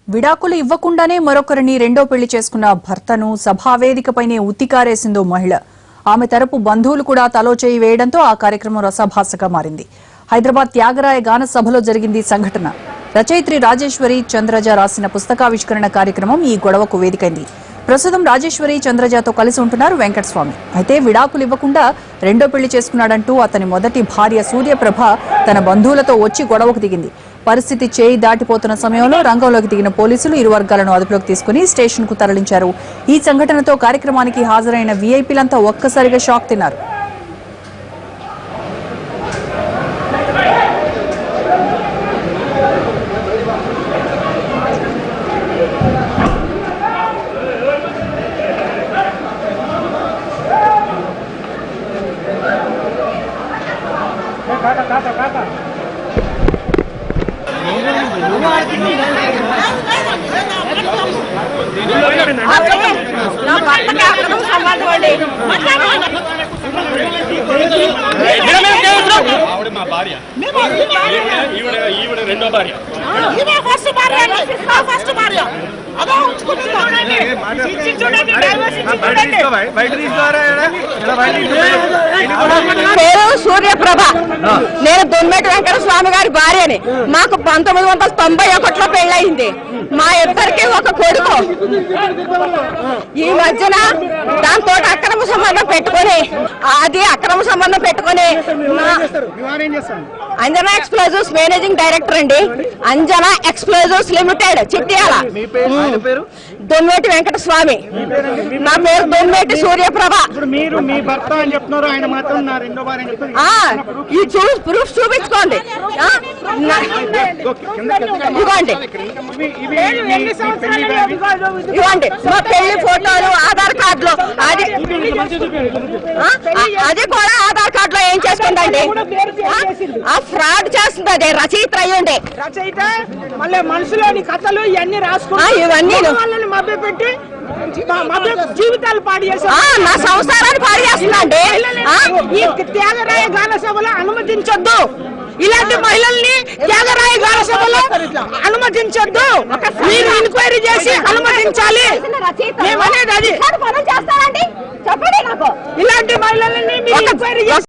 విడాకులు ఇవ్వకుండానే మరొకరిని రెండో పెళ్లి చేసుకున్న భర్తను సభావేదికపైనే ఉత్తికారేసిందో మహిళ. ఆమె తరపు బంధువులు కూడా తలో చేయి వేయడంతో ఆ కార్యక్రమం రసభాసగా మారింది. హైదరాబాద్ త్యాగరాయ గాన సభలో జరిగింది సంఘటన. రచయిత్రి రాజేశ్వరి చంద్రజ రాసిన పుస్తకావిష్కరణ కార్యక్రమం ఈ గొడవకు వేదికైంది. ప్రస్తుతం రాజేశ్వరి చంద్రజతో కలిసి ఉంటున్నారు వెంకటస్వామి. అయితే విడాకులు ఇవ్వకుండా రెండో పెళ్లి చేసుకున్నాడంటూ అతని మొదటి భార్య సూర్యప్రభ తన బంధువులతో వచ్చి గొడవకు దిగింది. పరిస్థితి చేయి దాటిపోతున్న సమయంలో రంగంలోకి దిగిన పోలీసులు ఇరు వర్గాలను అదుపులోకి తీసుకుని స్టేషన్ కు తరలించారు. ఈ సంఘటనతో కార్యక్రమానికి హాజరైన వీఐపీలంతా ఒక్కసారిగా షాక్ తిన్నారు. రెండో భార్య పేరు సూర్యప్రభ. నేను దొన్మేటి వెంకటస్వామి గారి భార్యని. మాకు 1991లో పెళ్ళయింది. మా ఇద్దరికి ఒక కొడుకు. ఈ మధ్యన దాంతో అక్రమ సంబంధం పెట్టుకొని అంజనా ఎక్స్ప్లోజివ్స్ మేనేజింగ్ డైరెక్టర్ అండి. Anjana explosives limited Chityala. దొన్మేటి వెంకటస్వామి. నా పేరు దొన్మేటి సూర్యప్రభ. ఈ ప్రూఫ్ చూపించుకోండి. ఇవ్వండి మా పెళ్లి ఫోటోలు, ఆధార్ కార్డులు. అది కూడా ఆధార్ కార్డులో ఏం చేసుకుందండి? ఆ ఫ్రాడ్ చేస్తుంది. అదే రచయిత అయ్యండి. రచయిత మళ్ళీ మనసులోని కథలు ఇవన్నీ రాసుకుంటా ఇవన్నీ మభ్య పెట్టి జీవితాలు పాడు చేసి నా సంసారాన్ని పాడు చేస్తుందండి. ఈ త్యాగరాయ గాన సభలో అనుమతించొద్దు. ఇలాంటి మహిళల్ని త్యాగరాయ గాన సభలో అనుమతించొద్దు. మీరు ఎంక్వైరీ చేసి అనుమతించాలి. మేమనేది అది. చేస్తారండి చెప్పండి నాకు. ఇలాంటి మహిళల్ని మీరు ఎంక్వైరీ చేసి